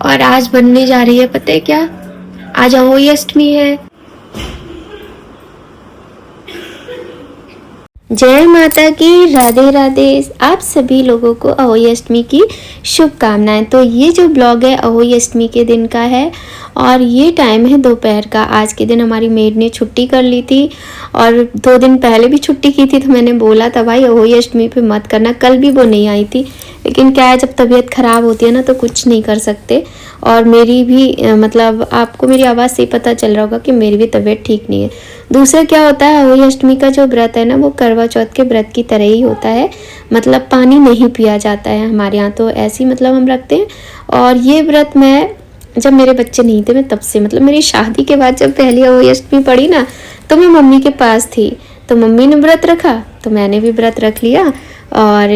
और आज बनने जा रही है, पता है क्या? आज अहोई अष्टमी है। जय माता की, राधे राधे। आप सभी लोगों को अहोई अष्टमी की शुभकामनाएं। तो ये जो ब्लॉग है अहोई अष्टमी के दिन का है और ये टाइम है दोपहर का। आज के दिन हमारी मेड ने छुट्टी कर ली थी और 2 दिन पहले भी छुट्टी की थी, तो मैंने बोला था भाई अहोई अष्टमी पे मत करना। कल भी वो नहीं आई थी, लेकिन क्या है जब तबीयत ख़राब होती है ना तो कुछ नहीं कर सकते। और मेरी भी मतलब आपको मेरी आवाज़ से पता चल रहा होगा कि मेरी भी तबीयत ठीक नहीं है। दूसरा क्या होता है, अहोई अष्टमी का जो व्रत है ना वो करवा चौथ के व्रत की तरह ही होता है। मतलब पानी नहीं पिया जाता है हमारे यहाँ, तो ऐसे ही मतलब हम रखते हैं। और ये व्रत मैं जब मेरे बच्चे नहीं थे मैं तब से, मतलब मेरी शादी के बाद जब पहली अहोई अष्टमी पड़ी ना तो मैं मम्मी के पास थी, तो मम्मी ने व्रत रखा तो मैंने भी व्रत रख लिया और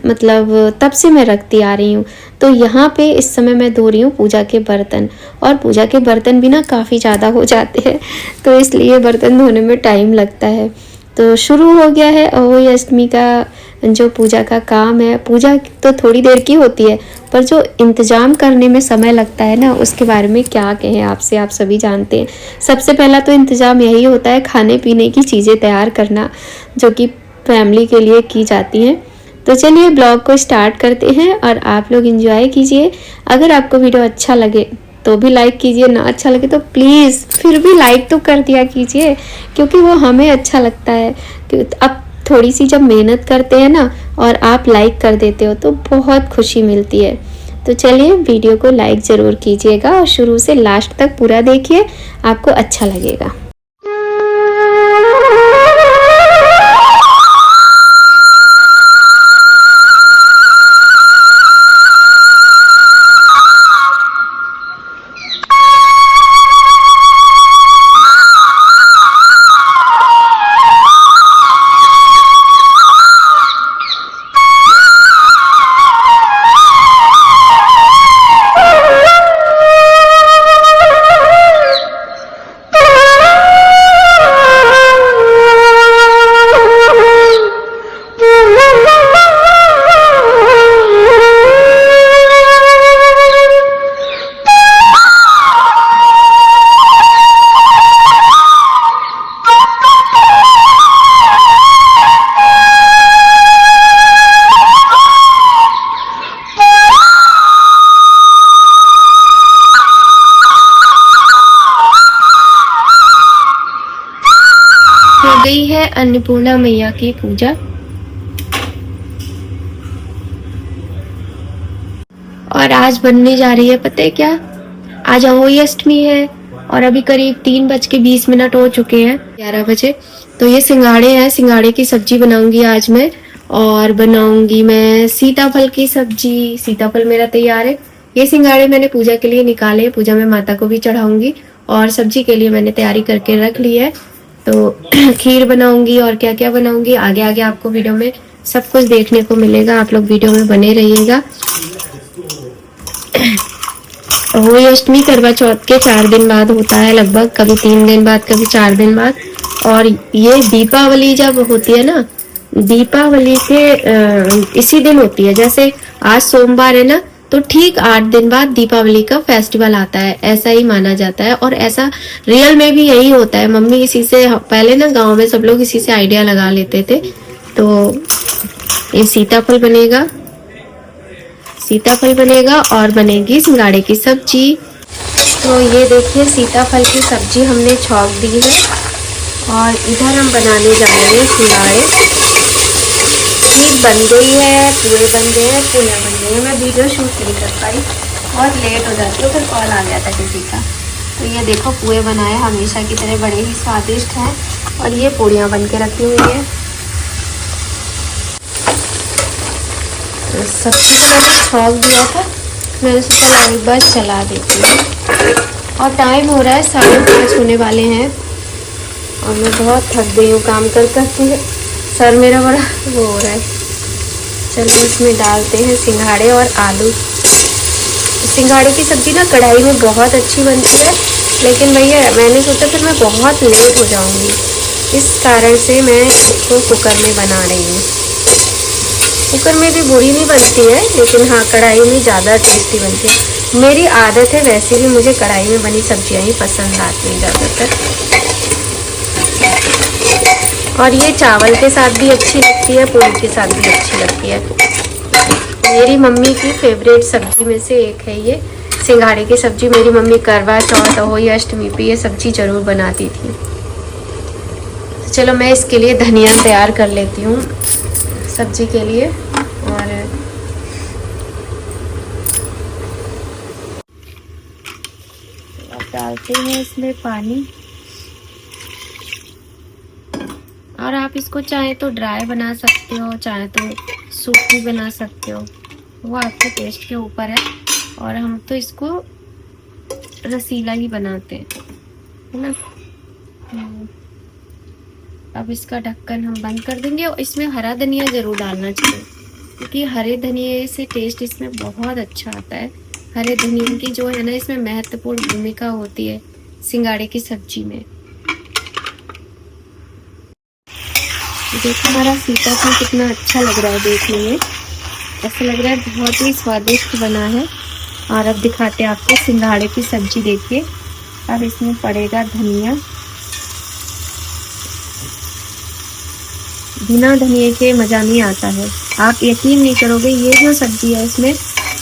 मतलब तब से मैं रखती आ रही हूँ। तो यहाँ पे इस समय मैं धो रही हूँ पूजा के बर्तन, और पूजा के बर्तन भी ना काफ़ी ज़्यादा हो जाते हैं, तो इसलिए बर्तन धोने में टाइम लगता है। तो शुरू हो गया है अहोई अष्टमी का जो पूजा का काम है। पूजा तो थोड़ी देर की होती है, पर जो इंतज़ाम करने में समय लगता है ना उसके बारे में क्या कहें आपसे, आप सभी जानते हैं। सबसे पहला तो इंतज़ाम यही होता है खाने पीने की चीज़ें तैयार करना, जो कि फैमिली के लिए की जाती हैं। तो चलिए ब्लॉग को स्टार्ट करते हैं और आप लोग एंजॉय कीजिए। अगर आपको वीडियो अच्छा लगे तो भी लाइक कीजिए, ना अच्छा लगे तो प्लीज़ फिर भी लाइक तो कर दिया कीजिए, क्योंकि वो हमें अच्छा लगता है। अब थोड़ी सी जब मेहनत करते हैं ना और आप लाइक कर देते हो तो बहुत खुशी मिलती है। तो चलिए वीडियो को लाइक ज़रूर कीजिएगा और शुरू से लास्ट तक पूरा देखिए, आपको अच्छा लगेगा। हो गई है अन्नपूर्णा मैया की पूजा। और आज बनने जा रही है, पता है क्या? आज अहोई अष्टमी है और अभी करीब 3:20 हो चुके हैं, 11 बजे। तो ये सिंघाड़े हैं, सिंघाड़े की सब्जी बनाऊंगी आज मैं। और बनाऊंगी मैं सीताफल की सब्जी। सीताफल मेरा तैयार है। ये सिंघाड़े मैंने पूजा के लिए निकाले, पूजा में माता को भी चढ़ाऊंगी और सब्जी के लिए मैंने तैयारी करके रख ली है। तो खीर बनाऊंगी और क्या क्या बनाऊंगी आगे आगे आपको वीडियो में सब कुछ देखने को मिलेगा। आप लोग वीडियो में बने रहिएगा। अहोई अष्टमी करवा चौथ के 4 दिन बाद होता है लगभग, कभी 3 दिन बाद, कभी 4 दिन बाद। और ये दीपावली जब होती है ना, दीपावली के इसी दिन होती है। जैसे आज सोमवार है ना, तो ठीक 8 दिन बाद दीपावली का फेस्टिवल आता है, ऐसा ही माना जाता है। और ऐसा रियल में भी यही होता है। मम्मी इसी से पहले ना गांव में सब लोग इसी से आइडिया लगा लेते थे। तो ये सीताफल बनेगा, सीताफल बनेगा और बनेगी सिंघाड़े की सब्जी। तो ये देखिए सीताफल की सब्जी हमने छौंक दी है और इधर हम बनाने जा रहे हैं सिंघाड़े। खीर बन गई है, पूरे बन गए हैं, पूरियाँ बन गई हैं। मैं वीडियो शूट नहीं कर पाई, बहुत लेट हो जाती है, फिर कॉल आ गया था किसी का। तो ये देखो पुए बनाए हमेशा की तरह, बड़े ही स्वादिष्ट हैं। और ये पूरियाँ बन के रखी हुई है। तो सब्जी को मैंने छौंक दिया था, मैंने सोचा एक बार चला देती हूँ। और टाइम हो रहा है 5:30 होने वाले हैं और मैं बहुत थक गई हूँ काम कर करके, सर मेरा बड़ा वो हो रहा है। चलिए इसमें डालते हैं सिंघाड़े और आलू। सिंघाड़े की सब्ज़ी ना कढ़ाई में बहुत अच्छी बनती है, लेकिन भैया मैंने सोचा फिर मैं बहुत लेट हो जाऊंगी, इस कारण से मैं इसको कुकर में बना रही हूँ। कुकर में भी बुरी नहीं बनती है, लेकिन हाँ कढ़ाई में ज़्यादा टेस्टी बनती है। मेरी आदत है, वैसे भी मुझे कढ़ाई में बनी सब्जियां ही पसंद आती हैं ज़्यादातर। और ये चावल के साथ भी अच्छी लगती है, पूरी के साथ भी अच्छी लगती है। मेरी मम्मी की फेवरेट सब्जी में से एक है ये सिंघाड़े की सब्जी। मेरी मम्मी करवा चौथ, अहोई अष्टमी पे ये सब्जी ज़रूर बनाती थी। तो चलो मैं इसके लिए धनिया तैयार कर लेती हूँ सब्जी के लिए। और अब डालते हैं इसमें पानी। और आप इसको चाहे तो ड्राई बना सकते हो, चाहे तो सूप भी बना सकते हो, वो आपके टेस्ट के ऊपर है। और हम तो इसको रसीला ही बनाते हैं, है ना। अब इसका ढक्कन हम बंद कर देंगे। और इसमें हरा धनिया ज़रूर डालना चाहिए, क्योंकि हरे धनिए से टेस्ट इसमें बहुत अच्छा आता है। हरे धनिए की जो है ना, इसमें महत्वपूर्ण भूमिका होती है सिंघाड़े की सब्जी में। देखो हमारा सीताफल कितना अच्छा लग रहा है देखने में, ऐसा लग रहा है बहुत ही स्वादिष्ट बना है। और अब दिखाते हैं आपको सिंघाड़े की सब्जी। देखिए अब इसमें पड़ेगा धनिया। बिना धनिए के मज़ा नहीं आता है। आप यकीन नहीं करोगे ये जो सब्जी है इसमें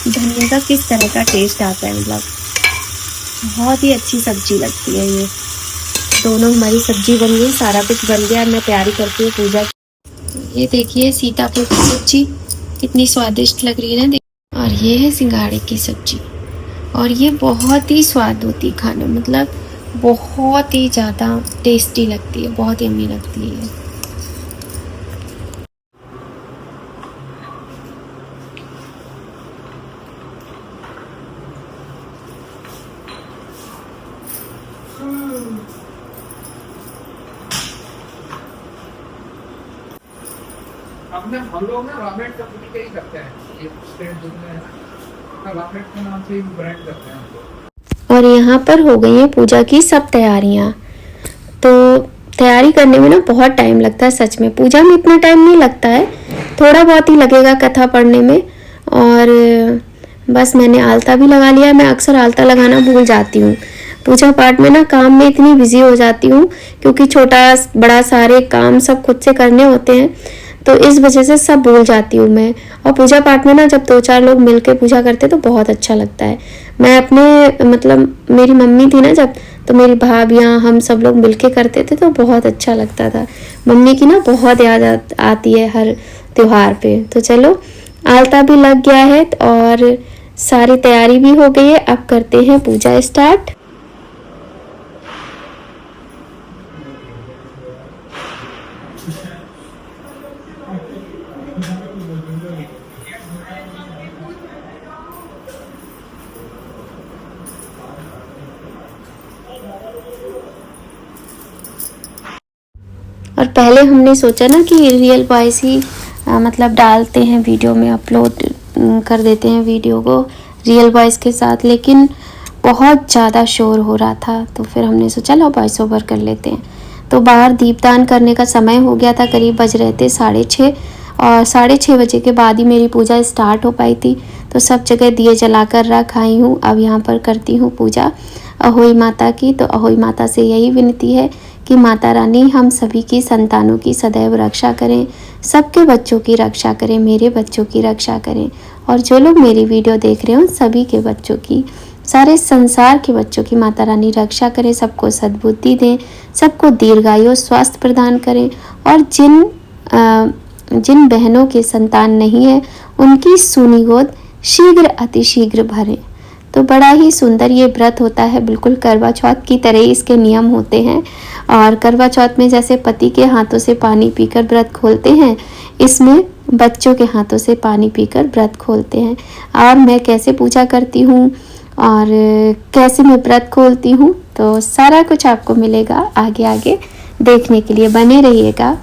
धनिया का किस तरह का टेस्ट आता है। मतलब बहुत ही अच्छी सब्जी लगती है ये। दोनों हमारी सब्जी बन गई, सारा कुछ बन गया। मैं तैयारी करती हूँ पूजा की। ये देखिए सीताफल की सब्जी कितनी स्वादिष्ट लग रही है ना। और ये है सिंघाड़े की सब्जी, और ये बहुत ही स्वाद होती है खाने में। मतलब बहुत ही ज़्यादा टेस्टी लगती है, बहुत यम्मी लगती है। हम लोग ना रामेट का पूरी ही करते हैं, ये स्टेट में है ना, रामेट के नाम से ही ब्रांड करते हैं। और यहाँ पर हो गई है पूजा की सब तैयारियाँ। तो तैयारी करने में ना बहुत टाइम लगता है सच में। पूजा में इतना टाइम नहीं लगता है, थोड़ा बहुत ही लगेगा कथा पढ़ने में। और बस मैंने आलता भी लगा लिया। मैं अक्सर आलता लगाना भूल जाती हूँ पूजा पाठ में ना, काम में इतनी बिजी हो जाती हूँ, क्योंकि छोटा बड़ा सारे काम सब खुद से करने होते हैं, तो इस वजह से सब भूल जाती हूँ मैं। और पूजा पाठ में ना जब 2-4 लोग मिलके पूजा करते तो बहुत अच्छा लगता है। मैं अपने मतलब मेरी मम्मी थी ना जब, तो मेरी भाभियाँ हम सब लोग मिलके करते थे तो बहुत अच्छा लगता था। मम्मी की ना बहुत याद आती है हर त्योहार पे। तो चलो आलता भी लग गया है और सारी तैयारी भी हो गई है। अब करते हैं पूजा स्टार्ट। और पहले हमने सोचा ना कि रियल वॉइस ही मतलब डालते हैं वीडियो में, अपलोड कर देते हैं वीडियो को रियल वॉइस के साथ, लेकिन बहुत ज़्यादा शोर हो रहा था। तो फिर हमने सोचा लो वॉइस ओवर कर लेते हैं। तो बाहर दीपदान करने का समय हो गया था, करीब बज रहे थे 6:30। और 6:30 बजे के बाद ही मेरी पूजा स्टार्ट हो पाई थी। तो सब जगह दिए जलाकर रख आई हूँ। अब यहाँ पर करती हूँ पूजा अहोई माता की। तो अहोई माता से यही विनती है कि माता रानी हम सभी की संतानों की सदैव रक्षा करें, सबके बच्चों की रक्षा करें, मेरे बच्चों की रक्षा करें, और जो लोग मेरी वीडियो देख रहे हो सभी के बच्चों की, सारे संसार के बच्चों की माता रानी रक्षा करें, सबको सद्बुद्धि दें, सबको दीर्घायु स्वास्थ्य प्रदान करें। और जिन बहनों के संतान नहीं है उनकी सूनी गोद शीघ्र अतिशीघ्र भरें। तो बड़ा ही सुंदर ये व्रत होता है, बिल्कुल करवा चौथ की तरह ही इसके नियम होते हैं। और करवा चौथ में जैसे पति के हाथों से पानी पीकर व्रत खोलते हैं, इसमें बच्चों के हाथों से पानी पीकर व्रत खोलते हैं। और मैं कैसे पूजा करती हूँ और कैसे मैं व्रत खोलती हूँ, तो सारा कुछ आपको मिलेगा आगे आगे देखने के लिए, बने रहिएगा।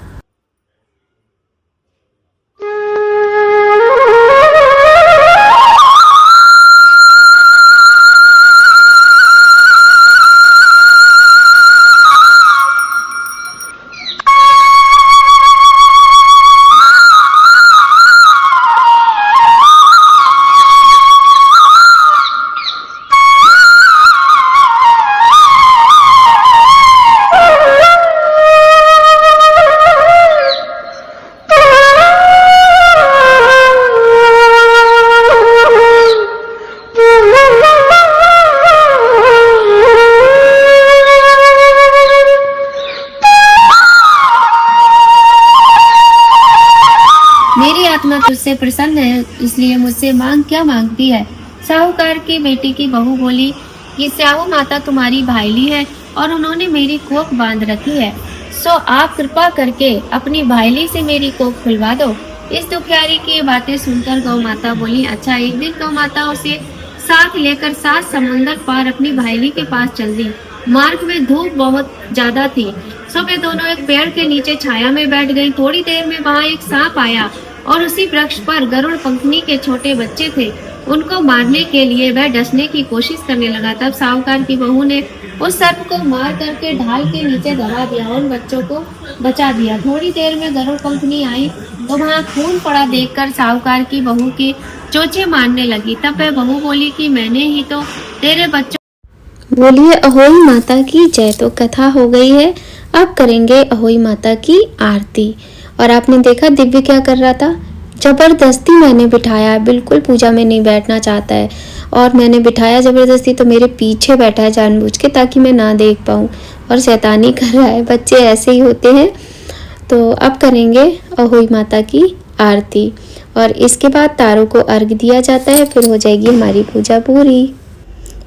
परमात्मा तुझसे प्रसन्न है, इसलिए मुझसे मांग क्या मांगती है। साहूकार की बेटी की बहू बोली, ये स्याहू माता तुम्हारी भाईली है और उन्होंने मेरी कोख बांध रखी है, सो आप कृपा करके अपनी भाईली से मेरी कोख खुलवा दो। इस दुखियारी की बातें सुनकर गौ माता बोली, अच्छा। एक दिन गौ माता उसे साथ लेकर 7 समंदर पार अपनी भाईली के पास चल दी। मार्ग में धूप बहुत ज्यादा थी, सो वे दोनों एक पेड़ के नीचे छाया में बैठ गईं। थोड़ी देर में वहां एक सांप आया और उसी वृक्ष पर गरुड़ पंखनी के छोटे बच्चे थे। उनको मारने के लिए वह डसने की कोशिश करने लगा। तब साहूकार की बहू ने उस सर्प को मार करके ढाल के नीचे दबा दिया और उन बच्चों को बचा दिया। थोड़ी देर में गरुड़ पंखनी आई तो वहां खून पड़ा देखकर साहूकार की बहू की चोंचे मारने लगी। तब वह बहू बोली कि मैंने ही तो तेरे बच्चों। बोलिए अहोई माता की जय। तो कथा हो गई है, अब करेंगे अहोई माता की आरती। और आपने देखा दिव्य क्या कर रहा था, जबरदस्ती मैंने बिठाया, बिल्कुल पूजा में नहीं बैठना चाहता है और मैंने बिठाया जबरदस्ती, तो मेरे पीछे बैठा है जानबूझ के ताकि मैं ना देख पाऊँ और शैतानी कर रहा है। बच्चे ऐसे ही होते हैं। तो अब करेंगे अहोई माता की आरती और इसके बाद तारों को अर्घ दिया जाता है, फिर हो जाएगी हमारी पूजा पूरी।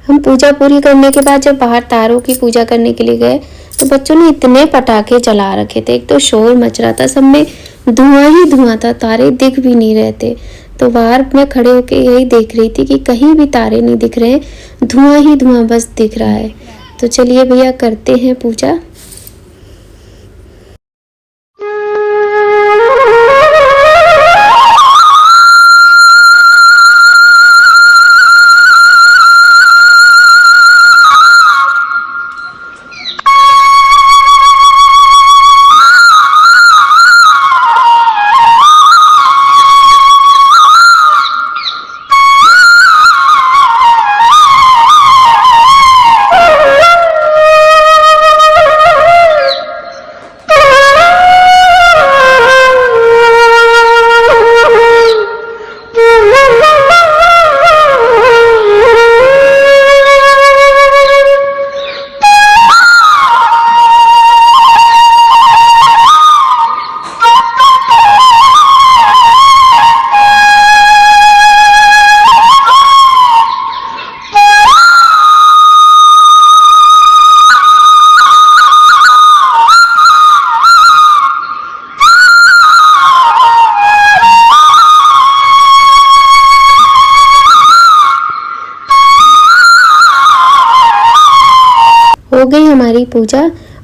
हम पूजा पूरी करने के बाद जब बाहर तारों की पूजा करने के लिए गए तो बच्चों ने इतने पटाखे चला रखे थे, एक तो शोर मच रहा था, सब में धुआं ही धुआं था, तारे दिख भी नहीं रहे थे। तो बाहर मैं खड़े होके यही देख रही थी कि कहीं भी तारे नहीं दिख रहे, धुआं ही धुआं बस दिख रहा है। तो चलिए भैया करते हैं पूजा। हो गई हमारी पूजा।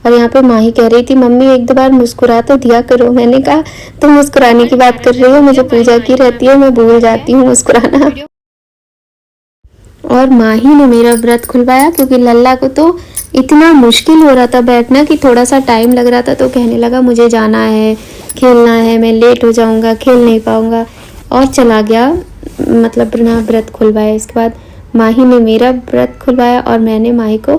और यहाँ पे माही कह रही थी मम्मी एक दो बार मुस्कुरा तो दिया करो। मैंने कहा तुम मुस्कुराने की बात कर रही हो, मुझे पूजा की रहती है, मैं भूल जाती हूँ मुस्कुराना। और माही ने मेरा व्रत खुलवाया क्योंकि लल्ला को तो इतना मुश्किल हो रहा था बैठना कि थोड़ा सा टाइम लग रहा था, तो कहने लगा मुझे जाना है, खेलना है, मैं लेट हो जाऊंगा, खेल नहीं पाऊंगा, और चला गया। मतलब बिना व्रत खुलवाया। इसके बाद माही ने मेरा व्रत खुलवाया और मैंने माही को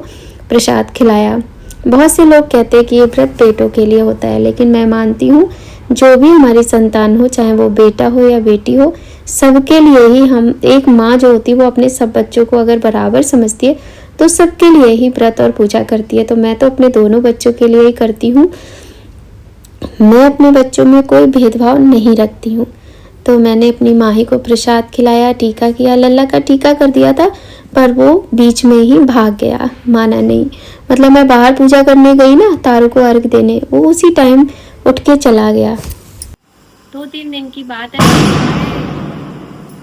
प्रसाद खिलाया। बहुत से लोग कहते हैं कि ये व्रत पेटों के लिए होता है, लेकिन मैं मानती हूँ जो भी हमारी संतान हो, चाहे वो बेटा हो या बेटी हो, सबके लिए ही हम, एक माँ जो होती है वो अपने सब बच्चों को अगर बराबर समझती है तो सबके लिए ही व्रत और पूजा करती है। तो मैं तो अपने दोनों बच्चों के लिए ही करती हूँ। मैं अपने बच्चों में कोई भेदभाव नहीं रखती हूँ। तो मैंने अपनी माही को प्रसाद खिलाया, टीका किया। लल्ला का टीका कर दिया था पर वो बीच में ही भाग गया, माना नहीं। मतलब मैं बाहर पूजा करने गई ना, तारों को अर्घ देने, वो उसी टाइम उठ के चला गया। 2-3 दिन की बात है,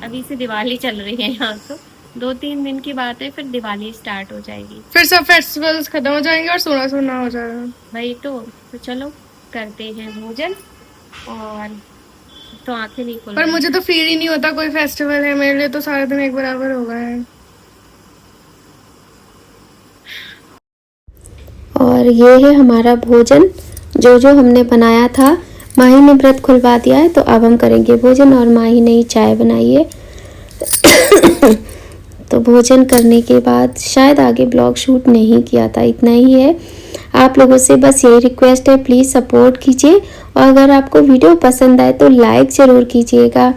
अभी से दिवाली चल रही है यहाँ, तो 2-3 दिन की बात है, फिर दिवाली स्टार्ट हो जाएगी, फिर सब फेस्टिवल्स खत्म हो जाएंगे और सोना सोना हो जाएगा भाई। तो चलो करते हैं भोजन, और तो आंखें नहीं खोल। पर मुझे तो फील ही नहीं होता कोई फेस्टिवल है, मेरे लिए तो सारे दिन एक बराबर हो गए हैं। और ये है हमारा भोजन जो जो हमने बनाया था। माही ने व्रत खुलवा दिया है, तो अब हम करेंगे भोजन। और माही ने ही चाय बनाई है। तो भोजन करने के बाद शायद आगे ब्लॉग शूट नहीं किया था, इतना ही है। आप लोगों से बस यही रिक्वेस्ट है, प्लीज़ सपोर्ट कीजिए, और अगर आपको वीडियो पसंद आए तो लाइक ज़रूर कीजिएगा,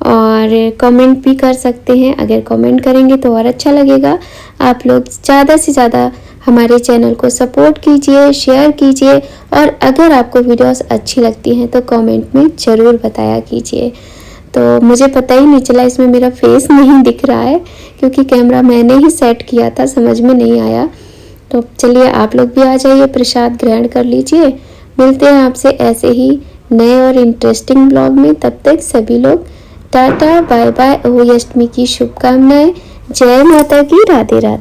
और कमेंट भी कर सकते हैं। अगर कमेंट करेंगे तो और अच्छा लगेगा। आप लोग ज़्यादा से ज़्यादा हमारे चैनल को सपोर्ट कीजिए, शेयर कीजिए, और अगर आपको वीडियोस अच्छी लगती हैं तो कमेंट में ज़रूर बताया कीजिए। तो मुझे पता ही नहीं चला, इसमें मेरा फेस नहीं दिख रहा है क्योंकि कैमरा मैंने ही सेट किया था, समझ में नहीं आया। तो चलिए आप लोग भी आ जाइए, प्रसाद ग्रहण कर लीजिए। मिलते हैं आपसे ऐसे ही नए और इंटरेस्टिंग ब्लॉग में। तब तक सभी लोग tata bye bye. Ahoi Ashtami की शुभकामनाएं। जय माता की। राधे राधे।